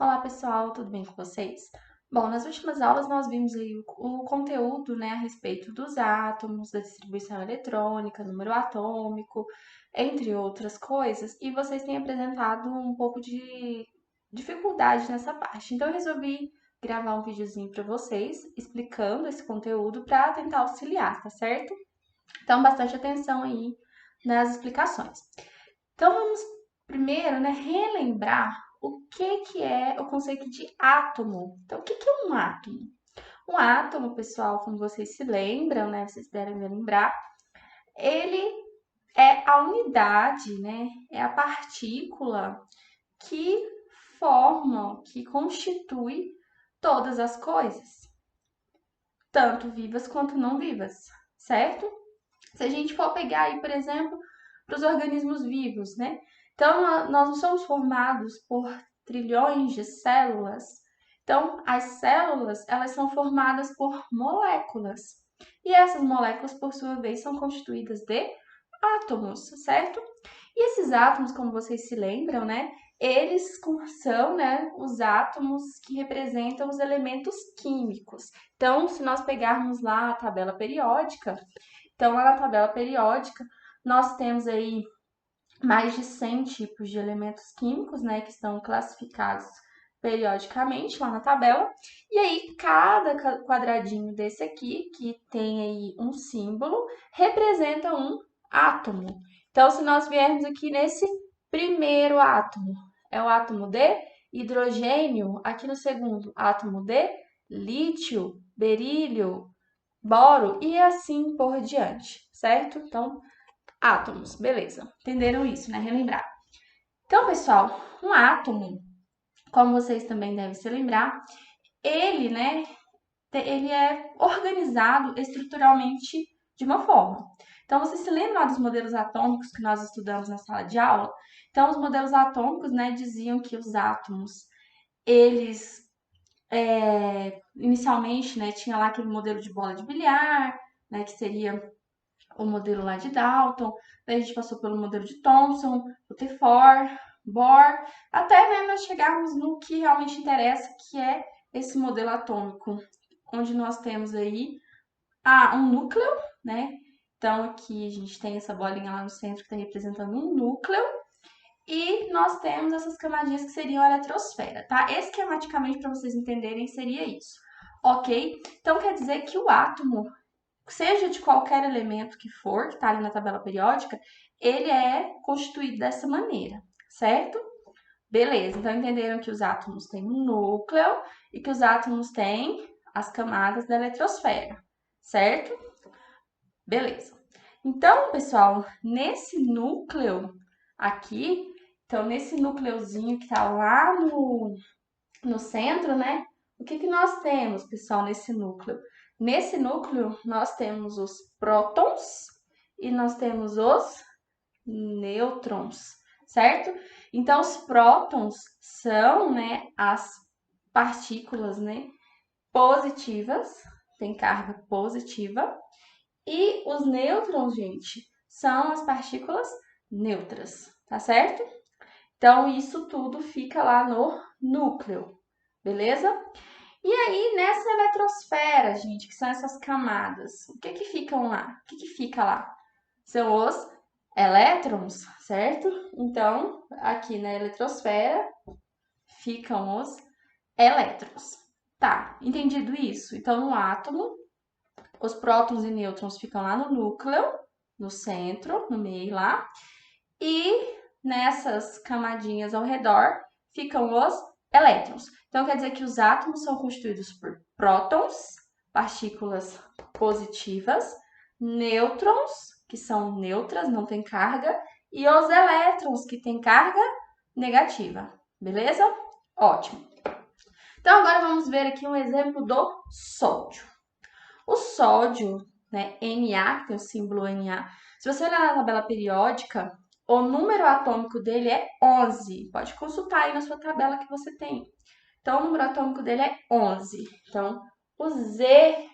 Olá pessoal, tudo bem com vocês? Bom, nas últimas aulas nós vimos aí o conteúdo, né, a respeito dos átomos, da distribuição eletrônica, número atômico, entre outras coisas, e vocês têm apresentado um pouco de dificuldade nessa parte. Então eu resolvi gravar um videozinho para vocês explicando esse conteúdo para tentar auxiliar, tá certo? Então bastante atenção aí nas explicações. Então vamos primeiro, né, relembrar o que é o conceito de átomo. Então, o que é um átomo? Um átomo, pessoal, como vocês se lembram, né, vocês devem lembrar, ele é a unidade, né, é a partícula que forma, que constitui todas as coisas, tanto vivas quanto não vivas, certo? Se a gente for pegar aí, por exemplo, para os organismos vivos, né? Então, nós não somos formados por trilhões de células. Então, as células, elas são formadas por moléculas. E essas moléculas, por sua vez, são constituídas de átomos, certo? E esses átomos, como vocês se lembram, né? Eles são, né, os átomos que representam os elementos químicos. Então, se nós pegarmos lá a tabela periódica, então, lá na tabela periódica, nós temos aí mais de 100 tipos de elementos químicos, né, que estão classificados periodicamente lá na tabela. E aí, cada quadradinho desse aqui, que tem aí um símbolo, representa um átomo. Então, se nós viermos aqui nesse primeiro átomo, é o átomo de hidrogênio, aqui no segundo, átomo de lítio, berílio, boro e assim por diante, certo? Então, átomos, beleza. Entenderam isso, né? Relembrar. Então, pessoal, um átomo, como vocês também devem se lembrar, ele, né, ele é organizado estruturalmente de uma forma. Então, vocês se lembram lá dos modelos atômicos que nós estudamos na sala de aula? Então, os modelos atômicos, né, diziam que os átomos, eles inicialmente, né, tinha lá aquele modelo de bola de bilhar, né, que seria o modelo lá de Dalton, daí a gente passou pelo modelo de Thomson, Rutherford, Bohr, até né, nós chegarmos no que realmente interessa, que é esse modelo atômico, onde nós temos aí um núcleo, né? Então aqui a gente tem essa bolinha lá no centro que está representando um núcleo, e nós temos essas camadinhas que seriam a eletrosfera, tá? Esquematicamente, para vocês entenderem, seria isso, ok? Então quer dizer que o átomo, seja de qualquer elemento que for, que está ali na tabela periódica, ele é constituído dessa maneira, certo? Beleza, então entenderam que os átomos têm um núcleo e que os átomos têm as camadas da eletrosfera, certo? Beleza. Então, pessoal, nesse núcleo aqui, então nesse núcleozinho que está lá no centro, né? O que nós temos, pessoal, nesse núcleo? Nesse núcleo, nós temos os prótons e nós temos os nêutrons, certo? Então, os prótons são, né, as partículas, né, positivas, tem carga positiva, e os nêutrons, gente, são as partículas neutras, tá certo? Então, isso tudo fica lá no núcleo, beleza? E aí, nessa eletrosfera, gente, que são essas camadas, o que ficam lá? O que fica lá? São os elétrons, certo? Então, aqui na eletrosfera ficam os elétrons. Tá, entendido isso? Então, no átomo, os prótons e nêutrons ficam lá no núcleo, no centro, no meio lá, e nessas camadinhas ao redor ficam os elétrons. Então, quer dizer que os átomos são constituídos por prótons, partículas positivas, nêutrons, que são neutras, não tem carga, e os elétrons, que têm carga negativa. Beleza? Ótimo. Então, agora vamos ver aqui um exemplo do sódio. O sódio, né, Na, que tem o símbolo Na, se você olhar na tabela periódica, o número atômico dele é 11. Pode consultar aí na sua tabela que você tem. Então, o número atômico dele é 11. Então, o Z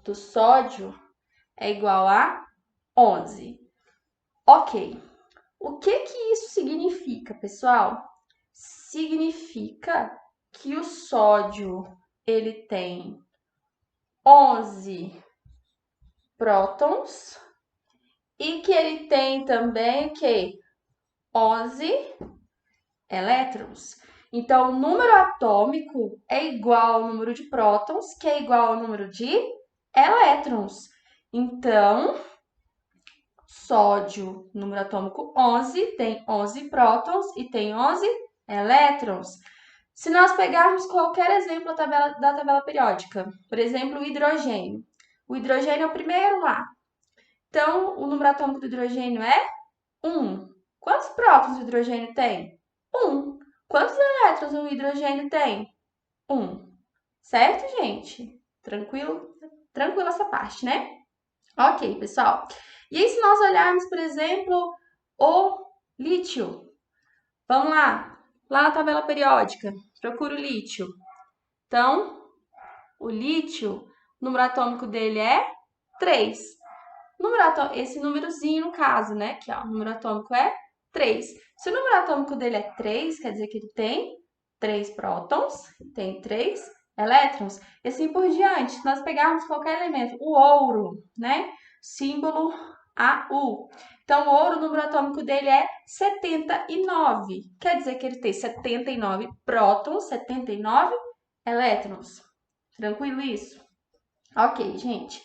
do sódio é igual a 11. Ok. O que isso significa, pessoal? significa que o sódio ele tem 11 prótons e que ele tem também o quê? 11 elétrons. Então, o número atômico é igual ao número de prótons, que é igual ao número de elétrons. Então, sódio, número atômico 11, tem 11 prótons e tem 11 elétrons. Se nós pegarmos qualquer exemplo da tabela periódica, por exemplo, o hidrogênio. O hidrogênio é o primeiro lá. Então, o número atômico do hidrogênio é 1. Quantos prótons o hidrogênio tem? 1. Quantos elétrons o hidrogênio tem? 1. Certo, gente? Tranquilo? Tranquilo essa parte, né? Ok, pessoal. E aí, se nós olharmos, por exemplo, o lítio. Vamos lá. Lá na tabela periódica, procura o lítio. Então, o lítio, o número atômico dele é 3. Esse númerozinho, no caso, né? Aqui, ó, o número atômico é 3. Se o número atômico dele é 3, quer dizer que ele tem 3 prótons, tem 3 elétrons, e assim por diante. Se nós pegarmos qualquer elemento, o ouro, né? Símbolo AU. Então, o ouro, o número atômico dele é 79. Quer dizer que ele tem 79 prótons, 79 elétrons. Tranquilo isso? Ok, gente.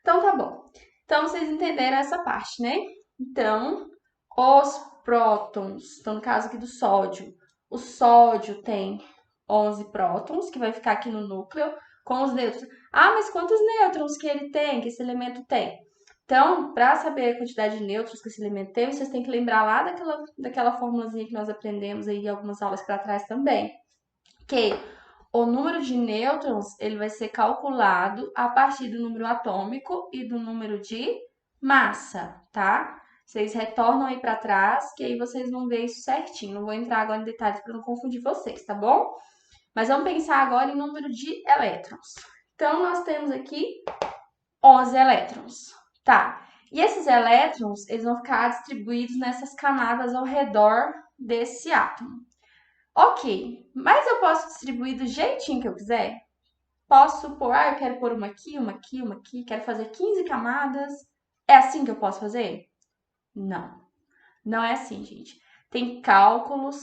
Então, tá bom. Então, vocês entenderam essa parte, né? Então, os prótons, então no caso aqui do sódio, o sódio tem 11 prótons, que vai ficar aqui no núcleo, com os nêutrons. Ah, mas quantos nêutrons que ele tem, que esse elemento tem? Então, para saber a quantidade de nêutrons que esse elemento tem, vocês têm que lembrar lá daquela formulazinha que nós aprendemos aí algumas aulas para trás também, que o número de nêutrons ele vai ser calculado a partir do número atômico e do número de massa, tá? Vocês retornam aí para trás, que aí vocês vão ver isso certinho. Não vou entrar agora em detalhes para não confundir vocês, tá bom? Mas vamos pensar agora em número de elétrons. Então, nós temos aqui 11 elétrons, tá? E esses elétrons, eles vão ficar distribuídos nessas camadas ao redor desse átomo. Ok, mas eu posso distribuir do jeitinho que eu quiser? Posso pôr, eu quero pôr uma aqui, uma aqui, uma aqui, quero fazer 15 camadas. É assim que eu posso fazer? Não, não é assim, gente. Tem cálculos,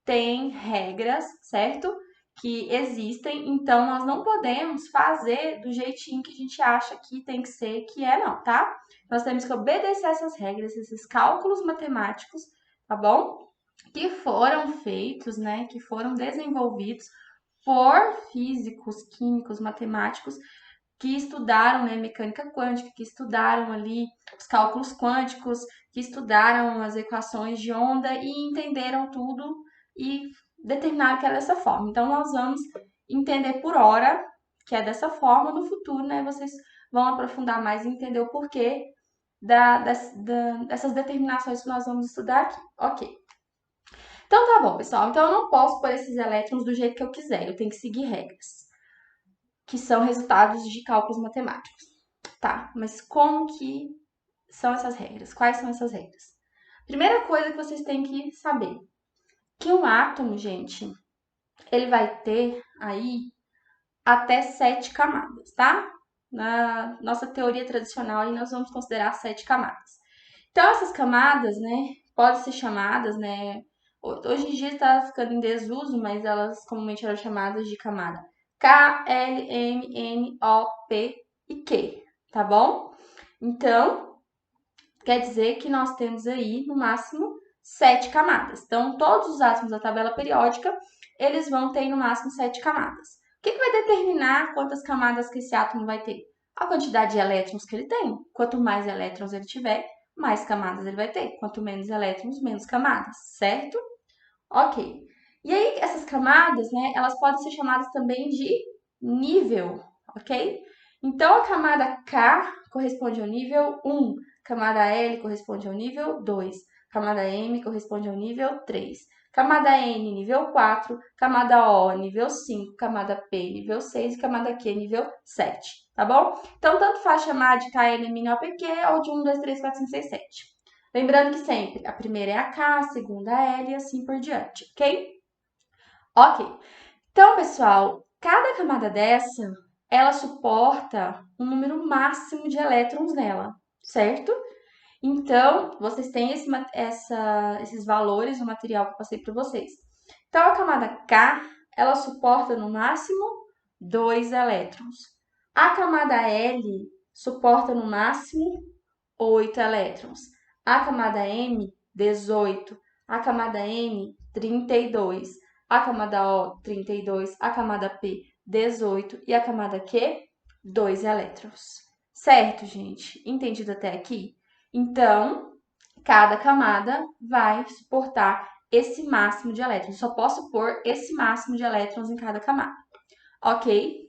tem regras, certo? Que existem, então nós não podemos fazer do jeitinho que a gente acha que tem que ser, que é não, tá? Nós temos que obedecer essas regras, esses cálculos matemáticos, tá bom? Que foram feitos, né? Que foram desenvolvidos por físicos, químicos, matemáticos que estudaram, né, mecânica quântica, que estudaram ali os cálculos quânticos, que estudaram as equações de onda e entenderam tudo e determinaram que era dessa forma. Então, nós vamos entender por hora que é dessa forma. No futuro, né, vocês vão aprofundar mais e entender o porquê dessas determinações que nós vamos estudar aqui. Ok. Então, tá bom, pessoal. Então, eu não posso pôr esses elétrons do jeito que eu quiser. Eu tenho que seguir regras, que são resultados de cálculos matemáticos. Tá, mas como que são essas regras? Quais são essas regras? Primeira coisa que vocês têm que saber, que um átomo, gente, ele vai ter aí até 7 camadas, tá? Na nossa teoria tradicional, aí nós vamos considerar 7 camadas. Então, essas camadas, né, podem ser chamadas, né, hoje em dia está ficando em desuso, mas elas comumente eram chamadas de camada K, L, M, N, O, P e Q, tá bom? Então, quer dizer que nós temos aí, no máximo, 7 camadas. Então, todos os átomos da tabela periódica, eles vão ter, no máximo, 7 camadas. O que vai determinar quantas camadas que esse átomo vai ter? A quantidade de elétrons que ele tem. Quanto mais elétrons ele tiver, mais camadas ele vai ter. Quanto menos elétrons, menos camadas, certo? Ok. E aí, essas camadas, né, elas podem ser chamadas também de nível, ok? Então, a camada K corresponde ao nível 1, camada L corresponde ao nível 2, camada M corresponde ao nível 3, camada N nível 4, camada O nível 5, camada P nível 6 e camada Q nível 7, tá bom? Então, tanto faz chamar de KL, MN, OPQ ou de 1, 2, 3, 4, 5, 6, 7. Lembrando que sempre a primeira é a K, a segunda é a L e assim por diante, ok? Ok. Então, pessoal, cada camada dessa, ela suporta um número máximo de elétrons nela, certo? Então, vocês têm esses valores no material que eu passei para vocês. Então, a camada K, ela suporta no máximo 2 elétrons. A camada L suporta no máximo 8 elétrons. A camada M, 18. A camada N, 32. A camada O, 32. A camada P, 18. E a camada Q, 2 elétrons. Certo, gente? Entendido até aqui? Então, cada camada vai suportar esse máximo de elétrons. Só posso pôr esse máximo de elétrons em cada camada. Ok?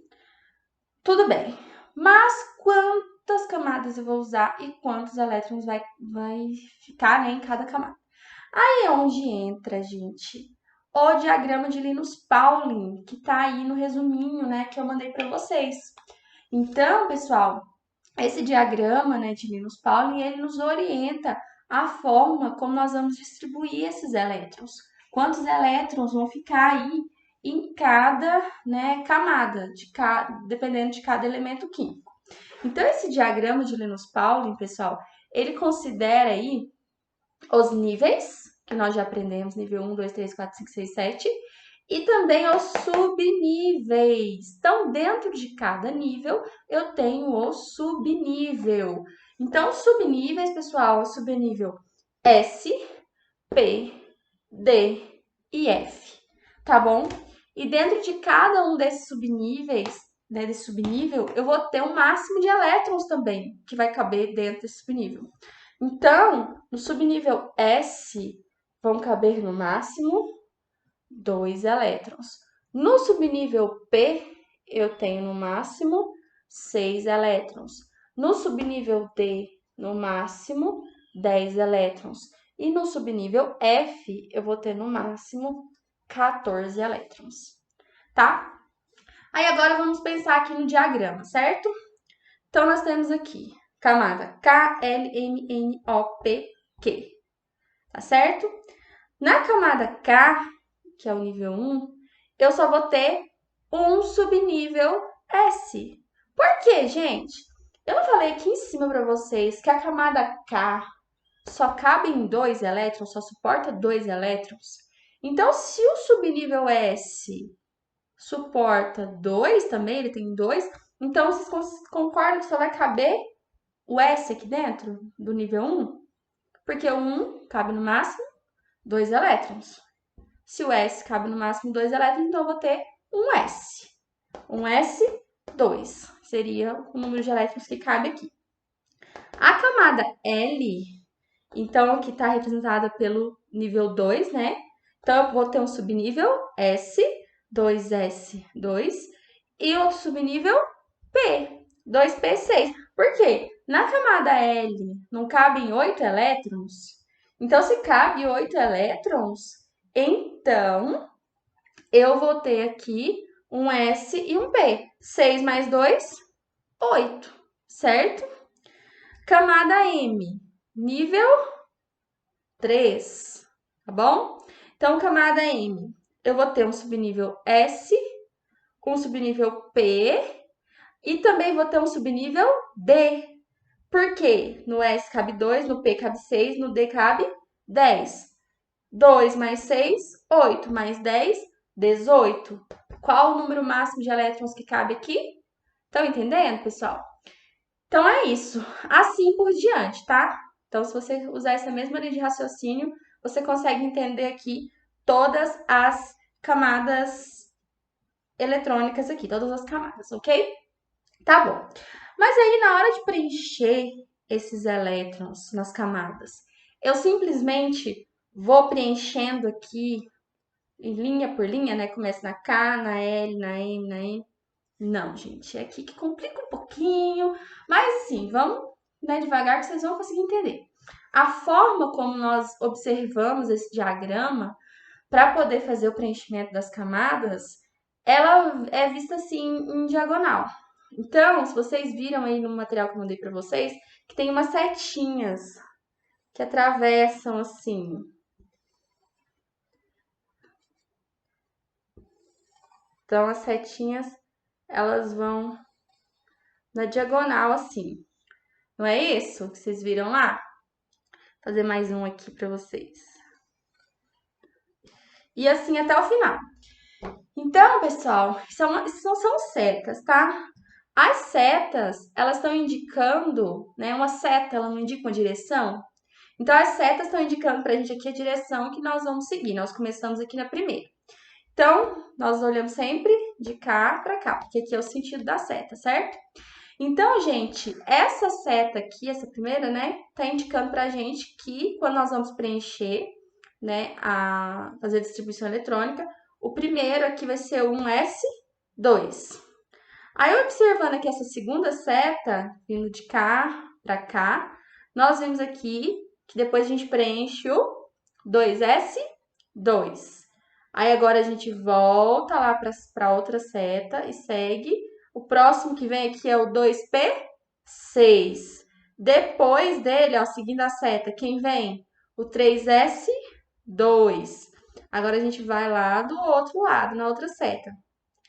Tudo bem. Mas quantas camadas eu vou usar e quantos elétrons vai ficar, né, em cada camada? Aí é onde entra, gente, o diagrama de Linus Pauling, que tá aí no resuminho, né, que eu mandei para vocês. Então, pessoal, esse diagrama, né, de Linus Pauling, ele nos orienta a forma como nós vamos distribuir esses elétrons. Quantos elétrons vão ficar aí em cada, né, camada, dependendo de cada elemento químico. Então, esse diagrama de Linus Pauling, pessoal, ele considera aí os níveis, que nós já aprendemos, nível 1, 2, 3, 4, 5, 6, 7, e também os subníveis. Então, dentro de cada nível, eu tenho o subnível. Então, subníveis, pessoal, o subnível S, P, D e F, tá bom? E dentro de cada um desses subníveis, né, desse subnível, eu vou ter um máximo de elétrons também, que vai caber dentro desse subnível. Então, no subnível S, vão caber no máximo 2 elétrons. No subnível P, eu tenho no máximo 6 elétrons. No subnível D, no máximo 10 elétrons. E no subnível F, eu vou ter no máximo 14 elétrons, tá? Aí agora vamos pensar aqui no diagrama, certo? Então, nós temos aqui camada K, L, M, N, O, P, Q, tá certo? Na camada K, que é o nível 1, eu só vou ter um subnível S. Por quê, gente? Eu não falei aqui em cima para vocês que a camada K só cabe em 2 elétrons, só suporta 2 elétrons? Então, se o subnível S suporta 2 também, ele tem 2, então vocês concordam que só vai caber o S aqui dentro do nível 1? Porque o 1 cabe no máximo 2 elétrons. Se o S cabe no máximo 2 elétrons, então eu vou ter um S. Um S2 seria o número de elétrons que cabe aqui. A camada L, então, aqui está representada pelo nível 2, né? Então, eu vou ter um subnível S, 2S, 2, e outro subnível P, 2P6. Por quê? Na camada L não cabem 8 elétrons. Então, se cabe 8 elétrons, então eu vou ter aqui um S e um P. 6 mais 2, 8, certo? Camada M, nível 3, tá bom? Então, camada M, eu vou ter um subnível S, um subnível P e também vou ter um subnível D. Por quê? No S cabe 2, no P cabe 6, no D cabe 10. 2 mais 6, 8 mais 10, 18. Qual o número máximo de elétrons que cabe aqui? Estão entendendo, pessoal? Então, é isso. Assim por diante, tá? Então, se você usar essa mesma linha de raciocínio, você consegue entender aqui todas as camadas eletrônicas aqui, todas as camadas, ok? Tá bom. Mas aí, na hora de preencher esses elétrons nas camadas, eu simplesmente vou preenchendo aqui, linha por linha, né? Começa na K, na L, na M, na N. Não, gente, é aqui que complica um pouquinho, mas sim, vamos, né, devagar que vocês vão conseguir entender. A forma como nós observamos esse diagrama para poder fazer o preenchimento das camadas, ela é vista assim em diagonal. Então, se vocês viram aí no material que eu mandei para vocês, que tem umas setinhas que atravessam assim. Então, as setinhas, elas vão na diagonal assim. Não é isso que vocês viram lá? Vou fazer mais um aqui para vocês. E assim até o final. Então, pessoal, são setas, tá? As setas, elas estão indicando, né? Uma seta, ela não indica uma direção. Então, as setas estão indicando pra gente aqui a direção que nós vamos seguir. Nós começamos aqui na primeira. Então, nós olhamos sempre de cá para cá, porque aqui é o sentido da seta, certo? Então, gente, essa seta aqui, essa primeira, né, tá indicando pra gente que quando nós vamos preencher, né, fazer a distribuição eletrônica, o primeiro aqui vai ser um S2. Aí, observando aqui essa segunda seta, vindo de cá para cá, nós vimos aqui que depois a gente preenche o 2S2. Aí, agora a gente volta lá para outra seta e segue. O próximo que vem aqui é o 2P6. Depois dele, ó, seguindo a seta, quem vem? O 3S2. Agora a gente vai lá do outro lado, na outra seta.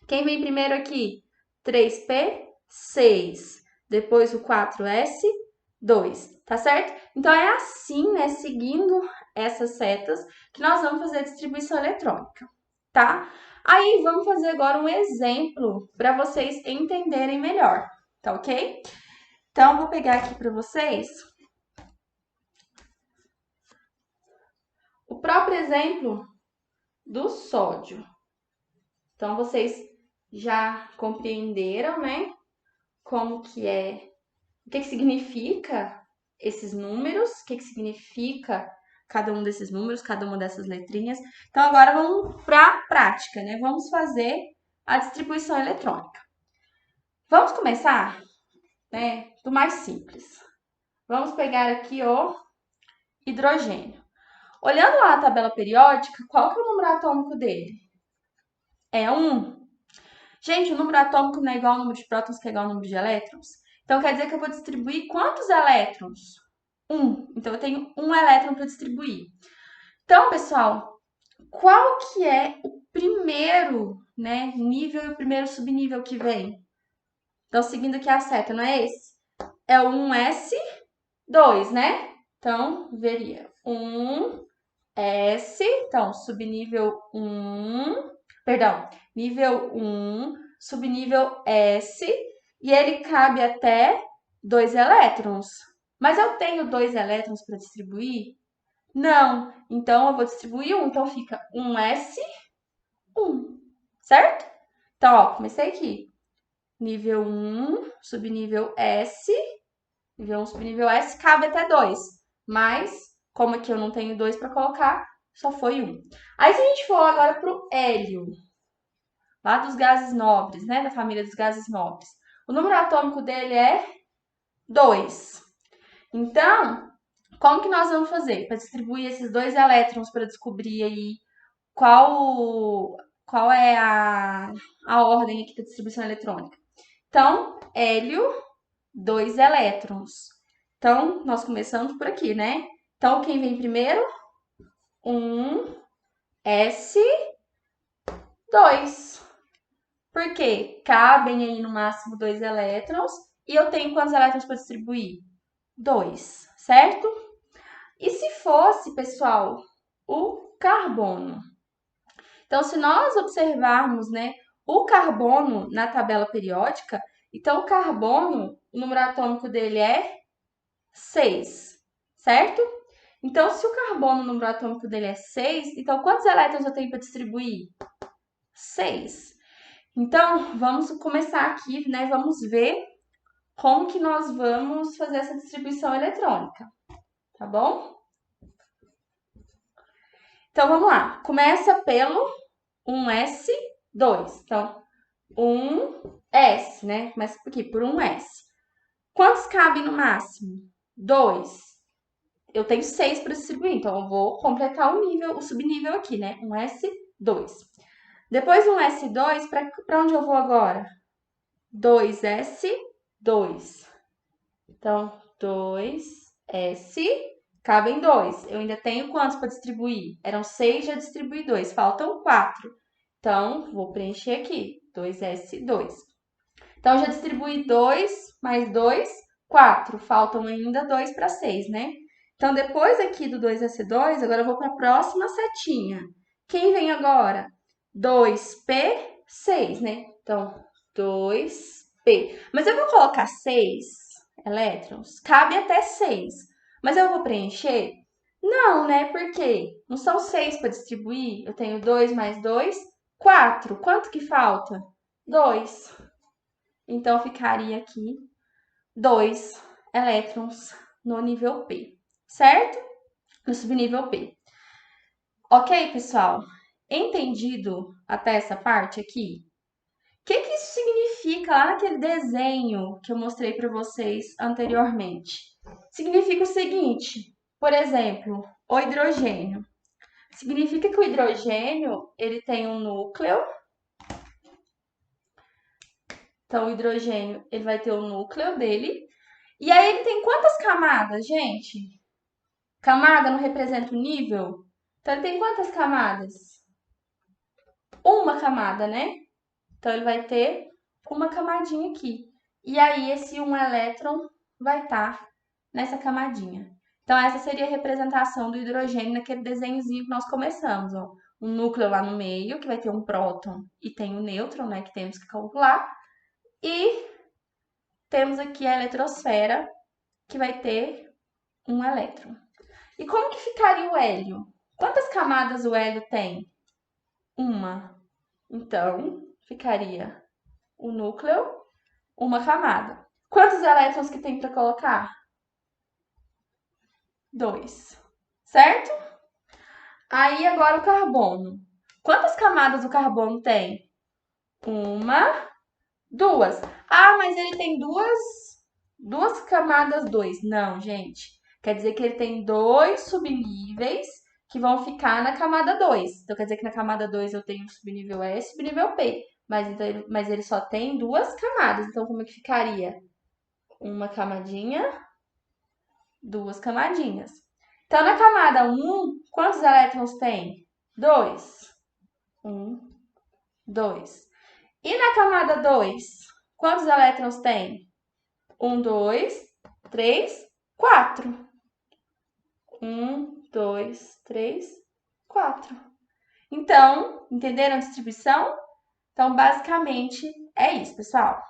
Quem vem primeiro aqui? 3P6. Depois o 4S2, tá certo? Então, é assim, né, seguindo essas setas, que nós vamos fazer a distribuição eletrônica, tá? Aí, vamos fazer agora um exemplo para vocês entenderem melhor, tá ok? Então, eu vou pegar aqui para vocês o próprio exemplo do sódio. Então, vocês já compreenderam, né? Como que é, o que significa esses números, o que significa cada um desses números, cada uma dessas letrinhas. Então, agora vamos para a prática, né? Vamos fazer a distribuição eletrônica. Vamos começar, né, do mais simples. Vamos pegar aqui o hidrogênio. Olhando lá a tabela periódica, qual que é o número atômico dele? É 1. Gente, o número atômico não é igual ao número de prótons, que é igual ao número de elétrons. Então, quer dizer que eu vou distribuir quantos elétrons? 1. Então, eu tenho um elétron para distribuir. Então, pessoal, qual que é o primeiro, né, nível e o primeiro subnível que vem? Então, seguindo aqui a seta, não é esse? É o 1S2, né? Então, veria 1S, então, subnível 1, perdão, nível 1, subnível S, e ele cabe até 2 elétrons. Mas eu tenho 2 elétrons para distribuir? Não. Então, eu vou distribuir 1. Então, fica 1S1, certo? Então, ó, comecei aqui. Nível 1, subnível S. Nível 1, subnível S, cabe até 2. Mas, como aqui eu não tenho 2 para colocar, só foi 1. Aí, se a gente for agora para o hélio, lá dos gases nobres, né? Da família dos gases nobres. O número atômico dele é 2. Então, como que nós vamos fazer para distribuir esses 2 elétrons para descobrir aí qual é a ordem aqui da distribuição eletrônica? Então, hélio, 2 elétrons. Então, nós começamos por aqui, né? Então, quem vem primeiro? 1S2. Por quê? Cabem aí no máximo 2 elétrons. E eu tenho quantos elétrons para distribuir? 2, certo? E se fosse, pessoal, o carbono? Então, se nós observarmos, né, o carbono na tabela periódica, então o carbono, o número atômico dele é 6, certo? Então, se o carbono, o número atômico dele é 6, então quantos elétrons eu tenho para distribuir? 6. Então, vamos começar aqui, né? Vamos ver como que nós vamos fazer essa distribuição eletrônica, tá bom? Então, vamos lá. Começa pelo 1S2. Então, 1S, né? Começa por aqui, por 1S. Quantos cabe no máximo? 2. Eu tenho 6 para distribuir, então eu vou completar o subnível aqui, né? 1S2. Depois do 1S2, para onde eu vou agora? 2S2. Então, 2S, cabem 2. Eu ainda tenho quantos para distribuir? Eram 6, já distribuí 2, faltam 4. Então, vou preencher aqui, 2S2. Então, eu já distribuí 2 mais 2, 4. Faltam ainda 2 para 6, né? Então, depois aqui do 2S2, agora eu vou para a próxima setinha. Quem vem agora? 2P6, né? Então, 2P. Mas eu vou colocar 6 elétrons? Cabe até 6. Mas eu vou preencher? Não, né? Por quê? Não são 6 para distribuir. Eu tenho 2 mais 2, 4. Quanto que falta? 2. Então, ficaria aqui 2 elétrons no nível P, certo? No subnível P. Ok, pessoal? Entendido até essa parte aqui? O que isso significa lá naquele desenho que eu mostrei para vocês anteriormente? Significa o seguinte, por exemplo, o hidrogênio. Significa que o hidrogênio, ele tem um núcleo. Então, o hidrogênio, ele vai ter o núcleo dele. E aí, ele tem quantas camadas, gente? Camada não representa o nível? Então, ele tem quantas camadas? Uma camada, né? Então, ele vai ter uma camadinha aqui. E aí, esse um elétron vai estar nessa camadinha. Então, essa seria a representação do hidrogênio naquele desenhozinho que nós começamos, ó. Um núcleo lá no meio, que vai ter um próton e tem um nêutron, né, que temos que calcular. E temos aqui a eletrosfera, que vai ter um elétron. E como que ficaria o hélio? Quantas camadas o hélio tem? Uma. Então, ficaria o núcleo, uma camada. Quantos elétrons que tem para colocar? 2. Certo? Aí, agora o carbono. Quantas camadas o carbono tem? Uma, duas. Ah, mas ele tem duas camadas 2. Não, gente. Quer dizer que ele tem 2 subníveis que vão ficar na camada 2. Então, quer dizer que na camada 2 eu tenho o subnível E e o subnível P. Mas ele só tem 2 camadas. Então, como é que ficaria? Uma camadinha, 2 camadinhas. Então, na camada 1, quantos elétrons tem? 2. 1, 2. E na camada 2, quantos elétrons tem? 1, 2, 3, 4. 1, 2, 3, 4. Então, entenderam a distribuição? Então, basicamente, é isso, pessoal.